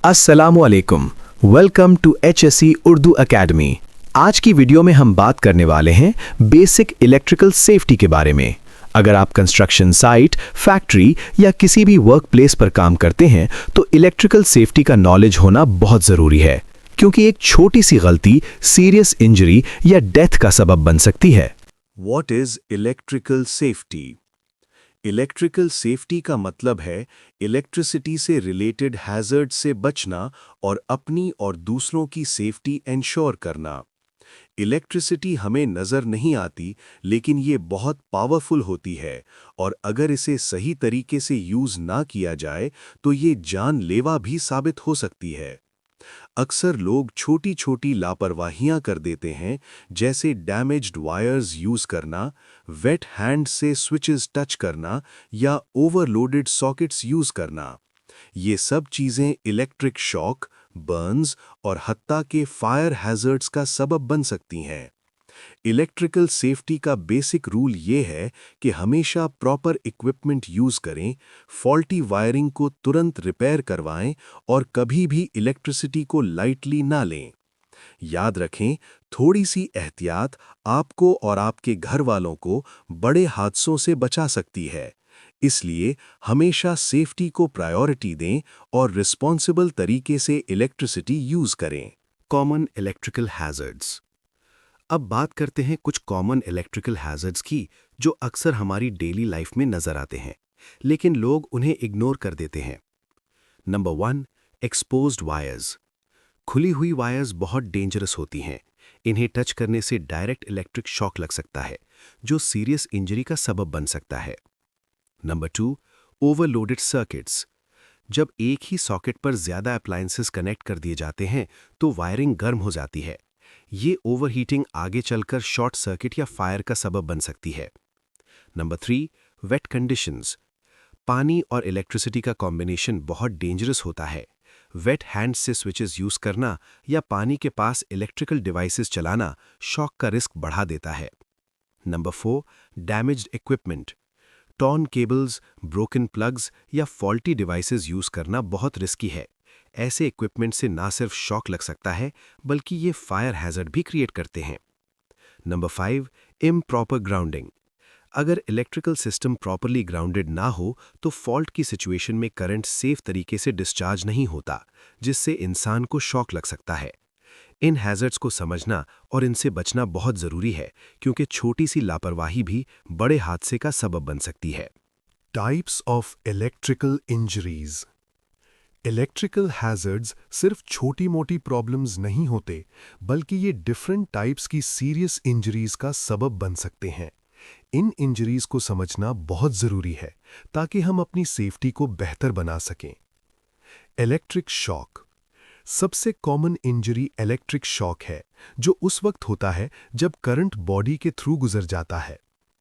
अस्सलामुअलैकुम। Welcome to HSE Urdu academy. आज की वीडियो में हम बात करने वाले हैं बेसिक इलेक्ट्रिकल सेफ्टी के बारे में। अगर आप कंस्ट्रक्शन साइट, फैक्ट्री या किसी भी वर्क प्लेस पर काम करते हैं तो इलेक्ट्रिकल सेफ्टी का नॉलेज होना बहुत ज़रूरी है, क्योंकि एक छोटी सी गलती सीरियस इंजरी या डेथ का सबब बन सकती है। What is electrical safety? Electrical safety का मतलब है इलेक्ट्रिसिटी से रिलेटेड हैज़र्ड से बचना और अपनी और दूसरों की सेफ्टी एंश्योर करना। इलेक्ट्रिसिटी हमें नज़र नहीं आती, लेकिन ये बहुत पावरफुल होती है और अगर इसे सही तरीके से यूज़ ना किया जाए तो ये जानलेवा भी साबित हो सकती है। अक्सर लोग छोटी छोटी लापरवाहियां कर देते हैं, जैसे डैमेज्ड वायर्स यूज करना, वेट हैंड से स्विचेस टच करना या ओवरलोडेड सॉकेट्स यूज करना। ये सब चीजें इलेक्ट्रिक शॉक, बर्न्स और हत्ता के फायर हैजर्ड्स का सबब बन सकती हैं। इलेक्ट्रिकल सेफ्टी का बेसिक रूल ये है कि हमेशा प्रॉपर इक्विपमेंट यूज करें, फॉल्टी वायरिंग को तुरंत रिपेयर करवाएं और कभी भी इलेक्ट्रिसिटी को लाइटली ना लें। याद रखें, थोड़ी सी एहतियात आपको और आपके घर वालों को बड़े हादसों से बचा सकती है। इसलिए हमेशा सेफ्टी को प्रायोरिटी दें और रिस्पॉन्सिबल तरीके से इलेक्ट्रिसिटी यूज करें। Common electrical hazards. अब बात करते हैं कुछ कॉमन इलेक्ट्रिकल हैज़र्ड्स की जो अक्सर हमारी डेली लाइफ में नजर आते हैं, लेकिन लोग उन्हें इग्नोर कर देते हैं। Number 1, exposed wires. खुली हुई वायर्स बहुत डेंजरस होती हैं। इन्हें टच करने से डायरेक्ट इलेक्ट्रिक शॉक लग सकता है, जो सीरियस इंजरी का सबब बन सकता है। Number 2, overloaded circuits. जब एक ही सॉकेट पर ज्यादा अप्लायंसेस कनेक्ट कर दिए जाते हैं तो वायरिंग गर्म हो जाती है। ये ओवरहीटिंग आगे चलकर शॉर्ट सर्किट या फायर का सबब बन सकती है। Number 3, wet conditions. पानी और इलेक्ट्रिसिटी का कॉम्बिनेशन बहुत डेंजरस होता है। वेट हैंड्स से स्विचेस यूज करना या पानी के पास इलेक्ट्रिकल डिवाइसेस चलाना शॉक का रिस्क बढ़ा देता है। Number 4, damaged equipment. Torn cables, broken plugs या फॉल्टी डिवाइसेस यूज करना बहुत रिस्की है। ऐसे इक्विपमेंट से ना सिर्फ शॉक लग सकता है, बल्कि ये फायर हैजर्ड भी क्रिएट करते हैं। Number 5, improper grounding. अगर इलेक्ट्रिकल सिस्टम प्रॉपरली ग्राउंडेड ना हो तो फॉल्ट की सिचुएशन में करंट सेफ तरीके से डिस्चार्ज नहीं होता, जिससे इंसान को शॉक लग सकता है। इन हैजर्ड्स को समझना और इनसे बचना बहुत ज़रूरी है, क्योंकि छोटी सी लापरवाही भी बड़े हादसे का सबब बन सकती है। Types of electrical injuries. Electrical hazards सिर्फ छोटी मोटी प्रॉब्लम्स नहीं होते, बल्कि ये डिफरेंट टाइप्स की सीरियस इंजरीज का सबब बन सकते हैं। इन इंजरीज को समझना बहुत ज़रूरी है ताकि हम अपनी सेफ्टी को बेहतर बना सकें। Electric shock. सबसे कॉमन इंजरी इलेक्ट्रिक शॉक है, जो उस वक्त होता है जब करंट बॉडी के थ्रू गुजर जाता है।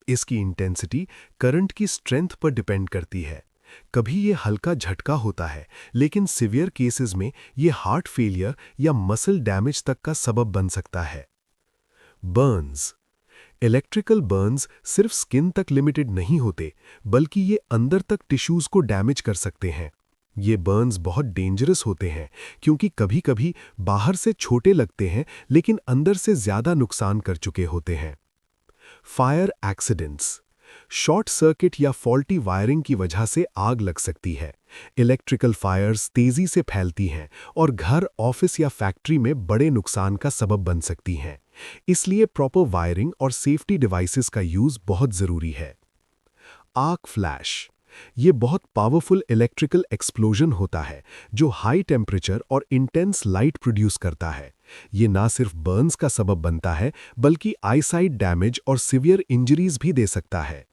इसकी इंटेंसिटी करंट की स्ट्रेंथ पर डिपेंड करती है। कभी ये हल्का झटका होता है, लेकिन सिवियर केसेस में ये हार्ट फेलियर या मसल डैमेज तक का सबब बन सकता है। बर्न्स। इलेक्ट्रिकल बर्न्स सिर्फ स्किन तक लिमिटेड नहीं होते, बल्कि ये अंदर तक टिश्यूज को डैमेज कर सकते हैं। ये बर्न्स बहुत डेंजरस होते हैं, क्योंकि कभी-कभी बाहर से छोटे लगते हैं, लेकिन अंदर से ज्यादा नुकसान कर चुके होते हैं। Fire accidents. शॉर्ट सर्किट या फॉल्टी वायरिंग की वजह से आग लग सकती है। इलेक्ट्रिकल फायर्स तेजी से फैलती हैं और घर, ऑफिस या फैक्ट्री में बड़े नुकसान का सबब बन सकती हैं। इसलिए प्रॉपर वायरिंग और सेफ्टी डिवाइसेस का यूज बहुत जरूरी है। Arc flash. ये बहुत पावरफुल इलेक्ट्रिकल एक्सप्लोजन होता है जो हाई टेम्परेचर और इंटेंस लाइट प्रोड्यूस करता है। ये ना सिर्फ बर्न्स का सबब बनता है, बल्कि आईसाइट डैमेज और सिवियर इंजरीज भी दे सकता है।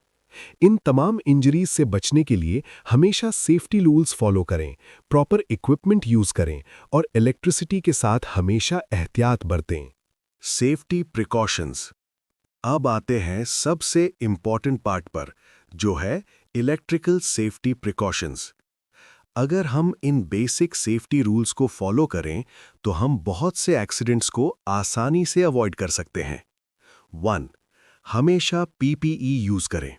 इन तमाम इंजरीज से बचने के लिए हमेशा सेफ्टी रूल्स फॉलो करें, प्रॉपर इक्विपमेंट यूज करें और इलेक्ट्रिसिटी के साथ हमेशा एहतियात बरतें। Safety precautions. अब आते हैं सबसे इम्पॉर्टेंट पार्ट पर, जो है इलेक्ट्रिकल सेफ्टी प्रिकॉशंस। अगर हम इन बेसिक सेफ्टी रूल्स को फॉलो करें तो हम बहुत से एक्सीडेंट्स को आसानी से अवॉइड कर सकते हैं। 1. हमेशा PPE यूज करें।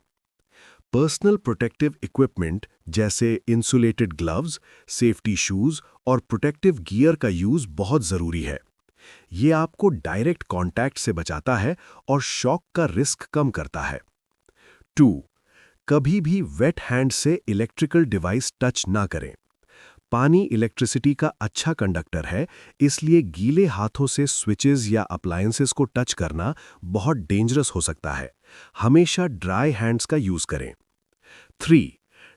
पर्सनल प्रोटेक्टिव इक्विपमेंट जैसे इंसुलेटेड ग्लव्स, सेफ्टी शूज और प्रोटेक्टिव गियर का यूज बहुत जरूरी है। ये आपको डायरेक्ट कांटेक्ट से बचाता है और शॉक का रिस्क कम करता है। 2. कभी भी वेट हैंड से इलेक्ट्रिकल डिवाइस टच ना करें। पानी इलेक्ट्रिसिटी का अच्छा कंडक्टर है, इसलिए गीले हाथों से स्विचेस या अप्लायंसेस को टच करना बहुत डेंजरस हो सकता है। हमेशा ड्राई हैंड्स का यूज करें। 3.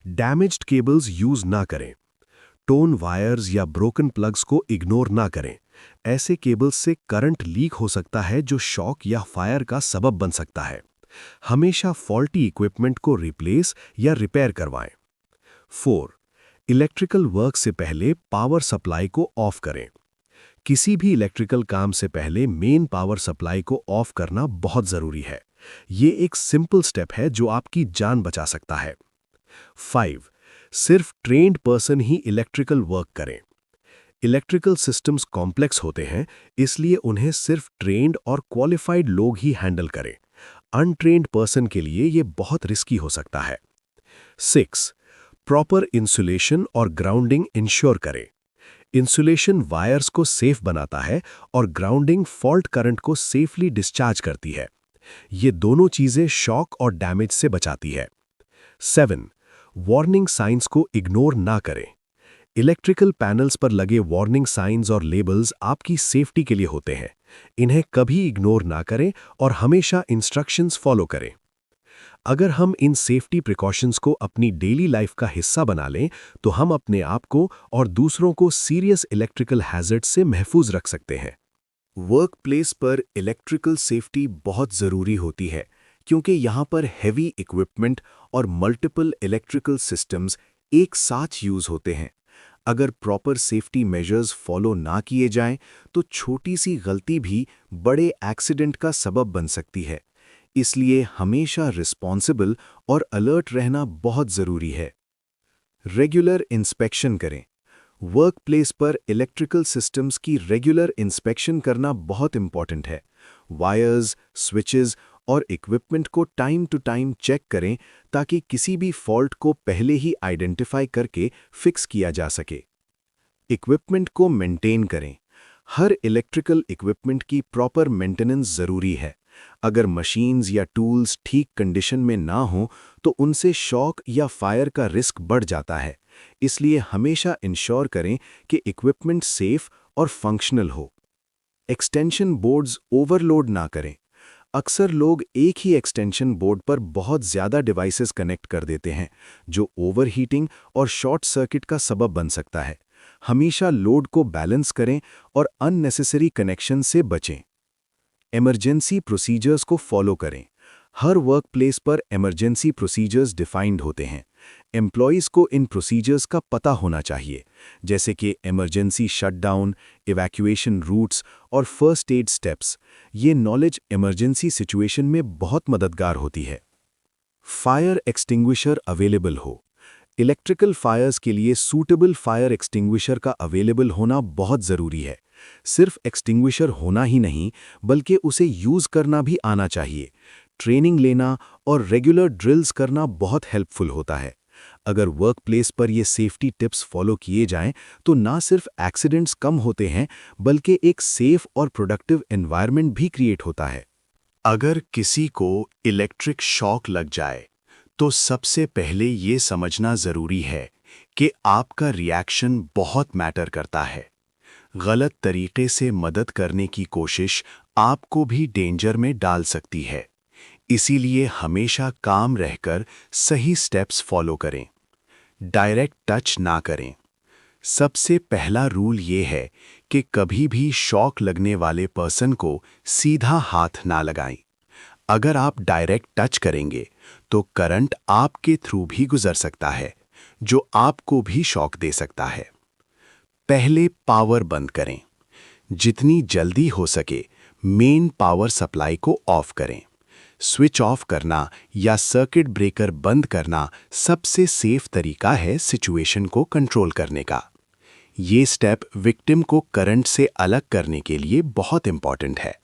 डैमेज्ड केबल्स यूज ना करें। टोन वायर्स या ब्रोकन प्लग्स को इग्नोर ना करें। ऐसे केबल्स से करंट लीक हो सकता है जो शॉक या फायर का सबब बन सकता है। हमेशा फॉल्टी इक्विपमेंट को रिप्लेस या रिपेयर करवाएं। 4. इलेक्ट्रिकल वर्क से पहले पावर सप्लाई को ऑफ करें। किसी भी इलेक्ट्रिकल काम से पहले मेन पावर सप्लाई को ऑफ करना बहुत जरूरी है। ये एक सिंपल स्टेप है जो आपकी जान बचा सकता है। 5. सिर्फ ट्रेन्ड पर्सन ही इलेक्ट्रिकल वर्क करें। इलेक्ट्रिकल सिस्टम्स कॉम्प्लेक्स होते हैं, इसलिए उन्हें सिर्फ ट्रेन्ड और क्वालिफाइड लोग ही हैंडल करें। अनट्रेन्ड पर्सन के लिए ये बहुत रिस्की हो सकता है। 6. प्रॉपर इंसुलेशन और ग्राउंडिंग इंश्योर करें। इंसुलेशन वायर्स को सेफ बनाता है और ग्राउंडिंग फॉल्ट करंट को सेफली डिस्चार्ज करती है। ये दोनों चीजें शॉक और डैमेज से बचाती है। 7. वार्निंग साइंस को इग्नोर ना करें। इलेक्ट्रिकल पैनल्स पर लगे वार्निंग साइंस और लेबल्स आपकी सेफ्टी के लिए होते हैं। इन्हें कभी इग्नोर ना करें और हमेशा इंस्ट्रक्शंस फॉलो करें। अगर हम इन सेफ्टी प्रिकॉशंस को अपनी डेली लाइफ का हिस्सा बना लें, तो हम अपने आप को और दूसरों को सीरियस इलेक्ट्रिकल हैजर्ड से महफूज रख सकते हैं। वर्क प्लेस पर इलेक्ट्रिकल सेफ्टी बहुत ज़रूरी होती है, क्योंकि यहाँ पर हैवी इक्विपमेंट और मल्टीपल इलेक्ट्रिकल सिस्टम्स एक साथ यूज़ होते हैं। अगर प्रॉपर सेफ्टी मेजर्स फॉलो ना किए जाएं, तो छोटी सी गलती भी बड़े एक्सीडेंट का सबब बन सकती है। इसलिए हमेशा रिस्पॉन्सिबल और अलर्ट रहना बहुत ज़रूरी है। रेगुलर इंस्पेक्शन करें। वर्क प्लेस पर इलेक्ट्रिकल सिस्टम्स की रेगुलर इंस्पेक्शन करना बहुत इंपॉर्टेंट है। वायर्स, स्विचेस और इक्विपमेंट को टाइम टू टाइम चेक करें, ताकि किसी भी फॉल्ट को पहले ही आइडेंटिफाई करके फिक्स किया जा सके। इक्विपमेंट को मेंटेन करें। हर इलेक्ट्रिकल इक्विपमेंट की प्रॉपर मेंटेनेंस ज़रूरी है। अगर मशीन्स या टूल्स ठीक कंडीशन में ना हों, तो उनसे शॉक या फायर का रिस्क बढ़ जाता है। इसलिए हमेशा इंश्योर करें कि इक्विपमेंट सेफ और फंक्शनल हो। एक्सटेंशन बोर्ड्स ओवरलोड ना करें। अक्सर लोग एक ही एक्सटेंशन बोर्ड पर बहुत ज़्यादा डिवाइसेस कनेक्ट कर देते हैं, जो ओवरहीटिंग और शॉर्ट सर्किट का सबब बन सकता है। हमेशा लोड को बैलेंस करें और अननेसेसरी कनेक्शन से बचें। इमरजेंसी प्रोसीजर्स को फॉलो करें। हर वर्क प्लेस पर इमरजेंसी प्रोसीजर्स डिफाइंड होते हैं। एम्प्लॉयज़ को इन प्रोसीजर्स का पता होना चाहिए, जैसे कि इमरजेंसी शटडाउन, इवैक्यूएशन रूट्स और फर्स्ट एड स्टेप्स। ये नॉलेज इमरजेंसी सिचुएशन में बहुत मददगार होती है। फायर एक्सटिंग्विशर अवेलेबल हो। इलेक्ट्रिकल फायर्स के लिए सूटेबल फायर एक्सटिंग्विशर का अवेलेबल होना बहुत ज़रूरी है। सिर्फ एक्सटिंग्विशर होना ही नहीं, बल्कि उसे यूज़ करना भी आना चाहिए। ट्रेनिंग लेना और रेगुलर ड्रिल्स करना बहुत हेल्पफुल होता है। अगर वर्क प्लेस पर ये सेफ्टी टिप्स फॉलो किए जाएं, तो ना सिर्फ एक्सीडेंट्स कम होते हैं, बल्कि एक सेफ और प्रोडक्टिव एनवायरनमेंट भी क्रिएट होता है। अगर किसी को इलेक्ट्रिक शॉक लग जाए, तो सबसे पहले ये समझना ज़रूरी है कि आपका रिएक्शन बहुत मैटर करता है। गलत तरीके से मदद करने की कोशिश आपको भी डेंजर में डाल सकती है। इसीलिए हमेशा काम रहकर सही स्टेप्स फॉलो करें। डायरेक्ट टच ना करें। सबसे पहला रूल ये है कि कभी भी शॉक लगने वाले पर्सन को सीधा हाथ ना लगाएं। अगर आप डायरेक्ट टच करेंगे, तो करंट आपके थ्रू भी गुजर सकता है, जो आपको भी शॉक दे सकता है। पहले पावर बंद करें। जितनी जल्दी हो सके मेन पावर सप्लाई को ऑफ करें। स्विच ऑफ करना या सर्किट ब्रेकर बंद करना सबसे सेफ तरीका है सिचुएशन को कंट्रोल करने का। ये स्टेप विक्टिम को करंट से अलग करने के लिए बहुत इंपॉर्टेंट है।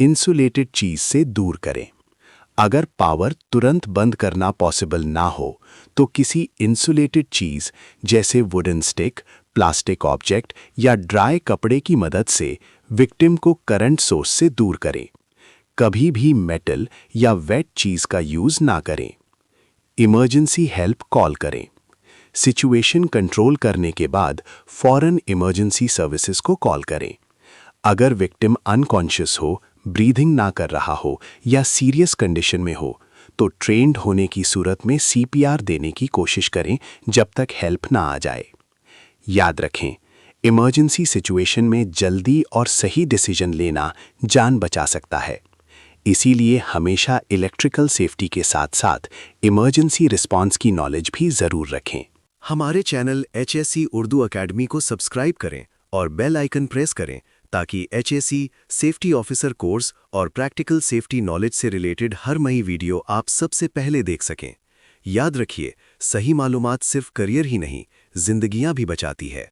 इंसुलेटेड चीज से दूर करें। अगर पावर तुरंत बंद करना पॉसिबल ना हो तो किसी इंसुलेटेड चीज़ जैसे वुडन स्टिक, प्लास्टिक ऑब्जेक्ट या ड्राई कपड़े की मदद से विक्टिम को करंट सोर्स से दूर करें। कभी भी मेटल या वेट चीज़ का यूज़ ना करें। इमरजेंसी हेल्प कॉल करें। सिचुएशन कंट्रोल करने के बाद फौरन इमरजेंसी सर्विसेज को कॉल करें। अगर विक्टिम अनकॉन्शियस हो, ब्रीदिंग ना कर रहा हो या सीरियस कंडीशन में हो तो ट्रेंड होने की सूरत में सीपीआर देने की कोशिश करें जब तक हेल्प ना आ जाए। याद रखें, इमरजेंसी सिचुएशन में जल्दी और सही डिसीजन लेना जान बचा सकता है। इसीलिए हमेशा इलेक्ट्रिकल सेफ्टी के साथ साथ इमरजेंसी रिस्पांस की नॉलेज भी ज़रूर रखें। हमारे चैनल HSE उर्दू अकेडमी को सब्सक्राइब करें और बेल आइकन प्रेस करें ताकि HSE सेफ्टी ऑफिसर कोर्स और प्रैक्टिकल सेफ्टी नॉलेज से रिलेटेड हर नई वीडियो आप सबसे पहले देख सकें। याद रखिए, सही मालूमात सिर्फ करियर ही नहीं, जिंदगियां भी बचाती है।